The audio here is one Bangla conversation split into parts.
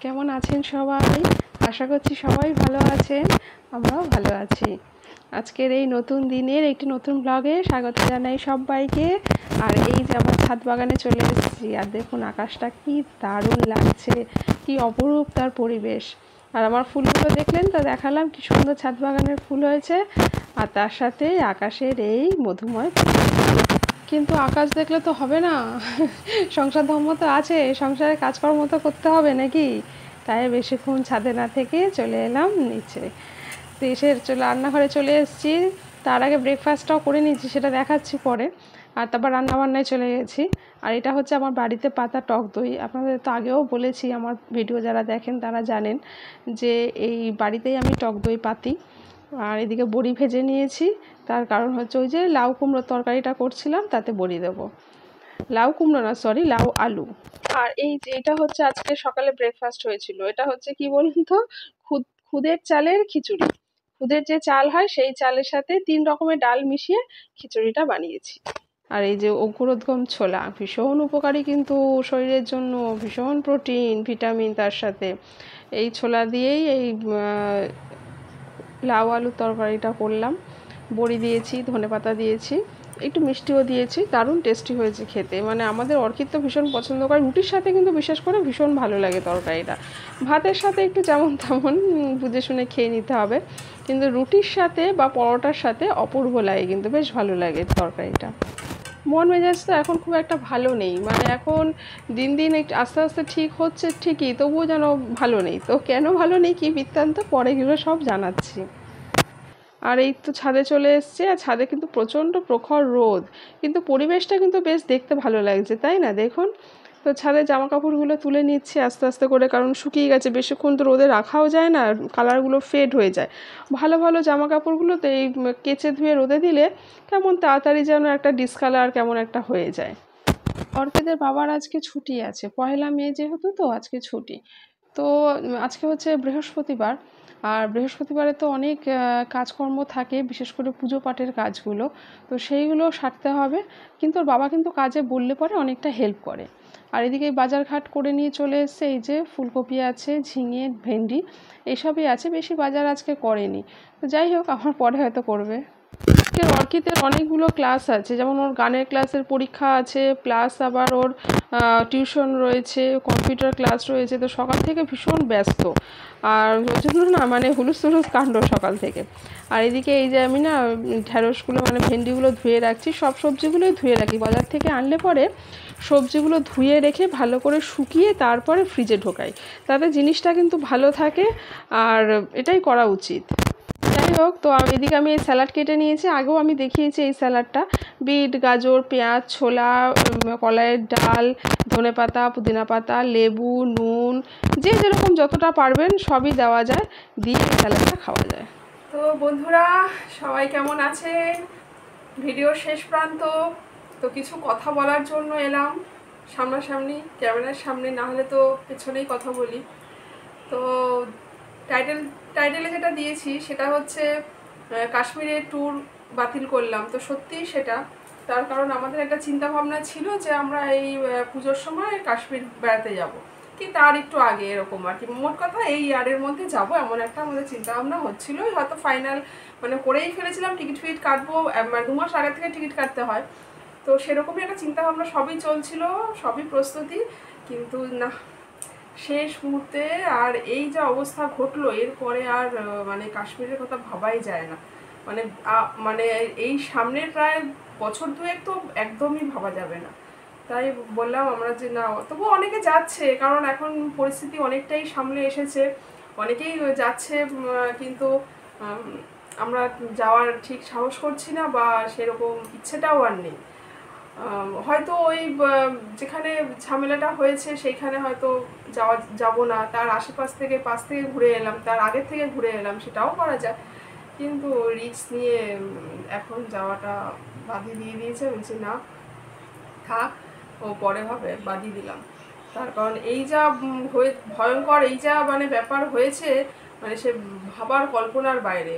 কেমন আছেন সবাই? আশা করছি সবাই ভালো আছেন, আমরাও ভালো আছি। আজকের এই নতুন দিনের একটি নতুন ব্লগে স্বাগত জানাই সবাইকে। আর এই যে আমার ছাদ বাগানে চলে এসেছি, আর দেখুন আকাশটা কি দারুণ লাগছে, কি অপরূপ তার পরিবেশ। আর আমার ফুলগুলো দেখলেন তো, দেখালাম কি সুন্দর ছাদ বাগানের ফুল হয়েছে, আর তার সাথে আকাশের এই মধুময়। কিন্তু আকাশ দেখলে তো হবে না, সংসার ধর্ম তো আছে, সংসারে কাজকর্ম তো করতে হবে নাকি। তাই বেশিক্ষণ ছাদে না থেকে চলে এলাম নিচে। তো এসে রান্নাঘরে চলে এসেছি। তার আগে ব্রেকফাস্টটাও করে নিয়েছি, সেটা দেখাচ্ছি পরে। আর তারপর রান্নাবান্নায় চলে গেছি। আর এটা হচ্ছে আমার বাড়িতে পাতা টক দই। আপনাদের তো আগেও বলেছি, আমার ভিডিও যারা দেখেন তারা জানেন যে এই বাড়িতেই আমি টক দই পাতি। আর এদিকে বড়ি ভেজে নিয়েছি, তার কারণ হচ্ছে ওই যে লাউ কুমড়োর তরকারিটা করছিলাম, তাতে বড়ি দেবো। লাউ কুমড়ো না, সরি, লাউ আলু। আর এই যে এটা হচ্ছে আজকে সকালে ব্রেকফাস্ট হয়েছিল। এটা হচ্ছে কি বলুন তো, খুদের চালের খিচুড়ি। খুদের যে চাল হয় সেই চালের সাথে 3 রকমের ডাল মিশিয়ে খিচুড়িটা বানিয়েছি। আর এই যে অঙ্কুরোদ্গম ছোলা, ভীষণ উপকারী কিন্তু শরীরের জন্য, ভীষণ প্রোটিন ভিটামিন তার সাথে। এই ছোলা দিয়েই এই লাউ আলুর তরকারিটা করলাম। বড়ি দিয়েছি, ধনেপাতা দিয়েছি, একটু মিষ্টিও দিয়েছি। দারুণ টেস্টি হয়েছে খেতে। মানে আমাদের অর্কিত তো ভীষণ পছন্দ করে, রুটির সাথে কিন্তু বিশেষ করে ভীষণ ভালো লাগে তরকারিটা। ভাতের সাথে একটু যেমন তেমন বুঝে শুনে খেয়ে নিতে হবে, কিন্তু রুটির সাথে বা পরোটার সাথে অপূর্ব লাগে, কিন্তু বেশ ভালো লাগে তরকারিটা। মন মেজাজ তো এখন খুব একটা ভালো নেই, মানে এখন দিন দিন একটু আস্তে আস্তে ঠিক হচ্ছে ঠিকই, তবুও যেন ভালো নেই। তো কেন ভালো নেই, কী বৃত্তান্ত, পরে এগুলো সব জানাচ্ছি। আর এই তো ছাদে চলে এসছে, আর ছাদে কিন্তু প্রচণ্ড প্রখর রোদ, কিন্তু পরিবেশটা কিন্তু বেশ দেখতে ভালো লাগছে, তাই না? দেখুন তো ছাদে জামা কাপড়গুলো তুলে নিচ্ছি আস্তে আস্তে করে, কারণ শুকিয়ে গেছে, বেশিক্ষণ তো রোদে রাখাও যায় না, কালারগুলো ফেড হয়ে যায়। ভালো ভালো জামা কাপড়গুলো তো এই কেচে ধুয়ে রোদে দিলে কেমন তাড়াতাড়ি যেন একটা ডিসকালার কেমন একটা হয়ে যায়। অর্কিদের বাবার আজকে ছুটি আছে, 1 মে যেহেতু, তো আজকে ছুটি। তো আজকে হচ্ছে বৃহস্পতিবার, আর বৃহস্পতিবারে তো অনেক কাজকর্ম থাকে, বিশেষ করে পুজো পাঠের কাজগুলো, তো সেইগুলো সারতে হবে। কিন্তু ওর বাবা কিন্তু কাজে বললে পরে অনেকটা হেল্প করে। আর এদিকে বাজারঘাট করে নিয়ে চলে এসছে, এই যে ফুলকপি আছে, ঝিঙে, ভেন্ডি এইসবই আছে, বেশি বাজার আজকে করেনি। তো যাই হোক, আমার পরে হয়তো করবে। অর্কিতের অনেকগুলো ক্লাস আছে, যেমন ওর গানের ক্লাসের পরীক্ষা আছে, প্লাস আবার ওর টিউশন রয়েছে, কম্পিউটার ক্লাস রয়েছে, তো সকাল থেকে ভীষণ ব্যস্ত। আর ওই জন্য না, মানে হুলুস থুলুস কাণ্ড সকাল থেকে। আর এদিকে এই যে আমি না ঢ্যাঁড়সগুলো, মানে ভেন্ডিগুলো ধুয়ে রাখছি, সব সবজিগুলোই ধুয়ে রাখি। বাজার থেকে আনলে পরে সবজিগুলো ধুয়ে রেখে ভালো করে শুকিয়ে তারপরে ফ্রিজে ঢোকাই, তাতে জিনিসটা কিন্তু ভালো থাকে। আর এটাই করা উচিত। যাই হোক, তো এদিকে আমি এই স্যালাড কেটে নিয়েছি, আগেও আমি দেখিয়েছি এই স্যালাডটা। বিট, গাজর, পেঁয়াজ, ছোলা, কলাইয়ের ডাল, ধনেপাতা, পুদিনা পাতা, লেবু, নুন, যে যেরকম যতটা পারবেন সবই দেওয়া যায়, দিয়ে স্যালাডটা খাওয়া যায়। তো বন্ধুরা, সবাই কেমন আছেন? ভিডিওর শেষ প্রান্ত, তো কিছু কথা বলার জন্য এলাম সামনাসামনি, ক্যামেরার সামনে, না হলে তো পেছনেই কথা বলি। তো টাইটেলে যেটা দিয়েছি সেটা হচ্ছে কাশ্মীরের ট্যুর বাতিল করলাম। তো সত্যিই সেটা, তার কারণ আমাদের একটা চিন্তা ভাবনা ছিল যে আমরা এই পুজোর সময় কাশ্মীর বেড়াতে যাব, কি তার একটু আগে এরকম আর কি, মোট কথা এই ইয়ারের মধ্যে যাব, এমন একটা আমাদের চিন্তা ভাবনা হচ্ছিলোই, হয়তো ফাইনাল মানে করেই ফেলেছিলাম। টিকিট কাটবো, 2 মাস আগে থেকে টিকিট কাটতে হয়, তো সেরকমই একটা চিন্তা ভাবনা, সবই চলছিল, সবই প্রস্তুতি, কিন্তু না, শেষ মুহূর্তে আর এই যা অবস্থা ঘটলো, এরপরে আর মানে কাশ্মীরের কথা ভাবাই যায় না। মানে মানে এই সামনের প্রায় বছর দুয়েক তো একদমই ভাবা যাবে না। তাই বললাম আমরা যে না, তবু অনেকে যাচ্ছে, কারণ এখন পরিস্থিতি অনেকটাই সামলে এসেছে, অনেকেই যাচ্ছে, কিন্তু আমরা যাওয়ার ঠিক সাহস করছি না, বা সেরকম ইচ্ছেটাও আর নেই। হয়তো ওই যেখানে ঝামেলাটা হয়েছে সেইখানে হয়তো যাব না, তার আশেপাশ থেকে পাশ থেকে ঘুরে এলাম, তার আগের থেকে ঘুরে এলাম, সেটাও করা যায়, কিন্তু রিস্ক নিয়ে এখন যাওয়াটা বাদই দিয়ে দিয়েছে। বলছি না, থাক, ও পরে হবে, বাদই দিলাম। তার কারণ এই যা ভয়ঙ্কর, এই যা মানে ব্যাপার হয়েছে, মানে সে ভাবার কল্পনার বাইরে।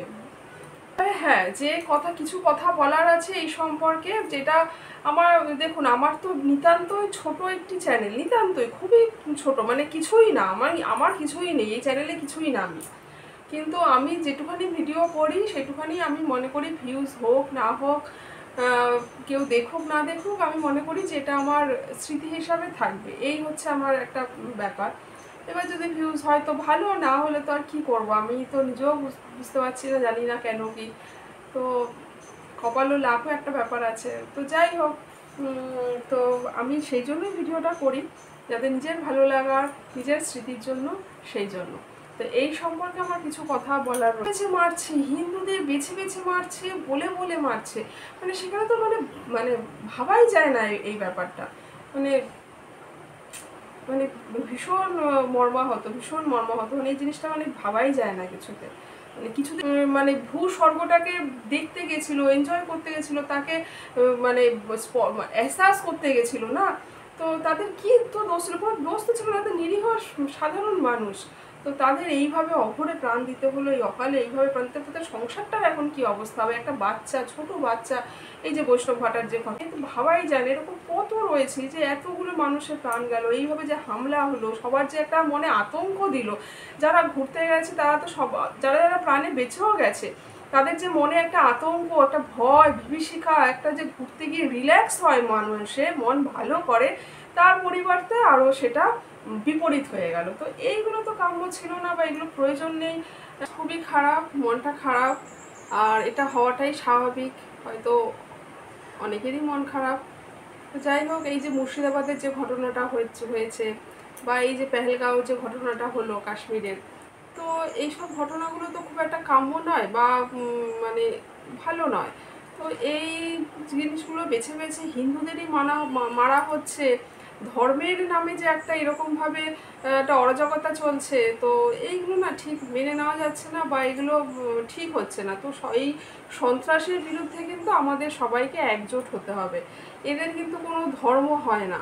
হ্যাঁ, যে কিছু কথা বলার আছে এই সম্পর্কে, যেটা আমার, দেখুন আমার তো নিতান্তই ছোট একটি চ্যানেল, নিতান্তই খুবই ছোট, মানে কিছুই না, আমার কিছুই নেই এই চ্যানেলে, কিছুই না আমি। কিন্তু আমি যেটুখানি ভিডিও করি সেটুখানি আমি মনে করি ভিউজ হোক না হোক, কেউ দেখুক না দেখুক, আমি মনে করি যে এটা আমার স্মৃতি হিসাবে থাকবে, এই হচ্ছে আমার একটা ব্যাপার। এবার যদি ভিউজ হয় তো ভালো, না হলে তো আর কি করব, আমি তো নিজেও বুঝতে পারছি না, জানি না কেন কি, তো কপালও লাভও একটা ব্যাপার আছে। তো যাই হোক, তো আমি সেই জন্যই ভিডিওটা করি, যাতে নিজের ভালো লাগার, নিজের স্মৃতির জন্য, সেই জন্য। তো এই সম্পর্কে আমার কিছু কথা বলার রয়েছে। মারছে হিন্দুদের, বেছে বেছে মারছে, বলে বলে মারছে, মানে সেখানে তো মানে ভাবাই যায় না এই ব্যাপারটা, মানে মানে ভীষণ মর্মাহত, ভীষণ মর্মাহত, মানে এই জিনিসটা মানে ভাবাই যায় না কিছুতে। মানে কিছুতে মানে ভূস্বর্গটাকে দেখতে গেছিল, এনজয় করতে গেছিল, তাকে মানে এহসাস করতে গেছিল না, তো তাদের কি তো দোষ ছিল? কোনো দোষ তো ছিল না, তাদের নিরীহ সাধারণ মানুষ, তো তাদের এইভাবে অঘরে প্রাণ দিতে হলো, এই অকালে এইভাবে প্রাণ দিতে, তাদের সংসারটার এখন কি অবস্থা হবে? একটা বাচ্চা, ছোট বাচ্চা, এই যে বৈষ্ণব ভাটার যে ঘটনা, কিন্তু ভাবাই যায় না এরকম কত রয়েছে যে এতগুলো মানুষের প্রাণ গেল, এইভাবে যে হামলা হলো, সবার যে একটা মনে আতঙ্ক দিল, যারা ঘুরতে গেছে তারা তো সব, যারা যারা প্রাণে বেঁচেও গেছে, তাদের যে মনে একটা আতঙ্ক, একটা ভয়, বিভীষিকা, একটা যে ঘুরতে গিয়ে রিল্যাক্স হয়, মানুষের মন ভালো করে, তার পরিবর্তে আরও সেটা বিপরীত হয়ে গেল। তো এইগুলো তো কাম্য ছিল না, বা এগুলো প্রয়োজন নেই। খুবই খারাপ, মনটা খারাপ, আর এটা হওয়াটাই স্বাভাবিক, হয়তো অনেকেরই মন খারাপ। যাই হোক, এই যে মুর্শিদাবাদের যে ঘটনাটা হয়েছে, বা এই যে পেহেলগাঁও যে ঘটনাটা হলো কাশ্মীরের, তো এইসব ঘটনাগুলো তো খুব একটা কাম্য নয়, বা মানে ভালো নয়। তো এই জিনিসগুলো বেছে বেছে হিন্দুদেরই মারা হচ্ছে, ধর্মের নামে যে একটা এরকমভাবে একটা অরাজকতা চলছে, তো এইগুলো না ঠিক মেনে নেওয়া যাচ্ছে না, বা এগুলো ঠিক হচ্ছে না। তো এই সন্ত্রাসের বিরুদ্ধে কিন্তু আমাদের সবাইকে একজোট হতে হবে, এদের কিন্তু কোনো ধর্ম হয় না।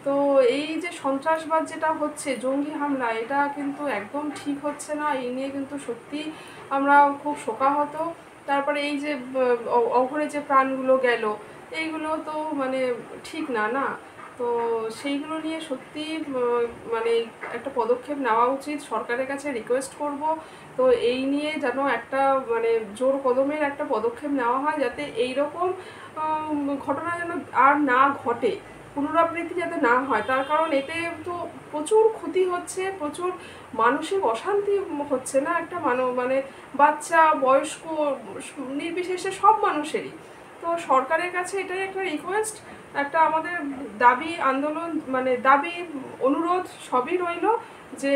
তো এই যে সন্ত্রাসবাদ যেটা হচ্ছে, জঙ্গি হামলা, এটা কিন্তু একদম ঠিক হচ্ছে না, এই নিয়ে কিন্তু সত্যি আমরা খুব শোকাহত। তারপরে এই যে অঘরে যে প্রাণগুলো গেল, এইগুলো তো মানে ঠিক না, না? তো সেইগুলো নিয়ে সত্যি মানে একটা পদক্ষেপ নেওয়া উচিত, সরকারের কাছে রিকোয়েস্ট করব। তো এই নিয়ে যেন একটা মানে জোর কদমের একটা পদক্ষেপ নেওয়া হয়, যাতে এই রকম ঘটনা যেন আর না ঘটে, পুনরাবৃত্তি যাতে না হয়। তার কারণ এতে তো প্রচুর ক্ষতি হচ্ছে, প্রচুর মানসিক অশান্তি হচ্ছে, না একটা মানে বাচ্চা, বয়স্ক, নির্বিশেষে সব মানুষেরই। তো সরকারের কাছে এটাই একটা রিকোয়েস্ট, একটা আমাদের দাবি, আন্দোলন, মানে দাবি, অনুরোধ সবই রইল, যে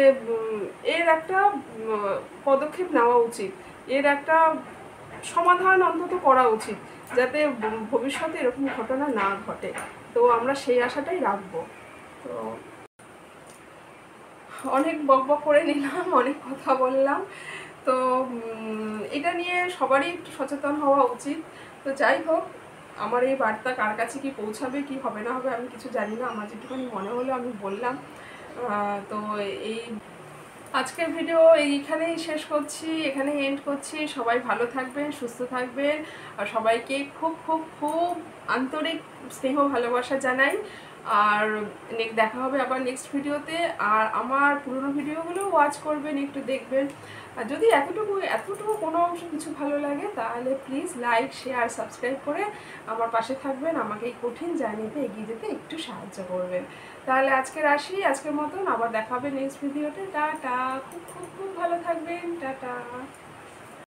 এর একটা পদক্ষেপ নেওয়া উচিত, এর একটা সমাধান অন্তত করা উচিত, যাতে ভবিষ্যতে এরকম ঘটনা না ঘটে। তো আমরা সেই আশাটাই রাখবো। তো অনেক বকবক করে নিলাম, অনেক কথা বললাম। তো এটা নিয়ে সবারই একটু সচেতন হওয়া উচিত। তো যাই হোক, আমার এই বার্তা কার কাছে কি পৌঁছাবে, কি হবে না হবে আমি কিছু জানি না, আমার যেটুকুনি মনে হলো আমি বললাম। তো এই আজকের ভিডিও এইখানেই শেষ করছি, এখানেই এন্ড করছি। সবাই ভালো থাকবেন, সুস্থ থাকবেন, আর সবাইকে খুব খুব খুব আন্তরিক স্নেহ ভালোবাসা জানাই। আর দেখা হবে আবার নেক্সট ভিডিওতে। আর আমার পুরনো ভিডিওগুলো ওয়াচ করবেন, একটু দেখবেন। আর যদি এতটুকু কোনো অংশ কিছু ভালো লাগে, তাহলে প্লিজ লাইক, শেয়ার, সাবস্ক্রাইব করে আমার পাশে থাকবেন, আমাকে এই কঠিন জার্নিতে এগিয়ে যেতে একটু সাহায্য করবেন। তাহলে আজকের আসি, আজকের মতন আবার দেখা হবে নেক্সট ভিডিওতে। টাটা, খুব খুব খুব ভালো থাকবেন, টাটা।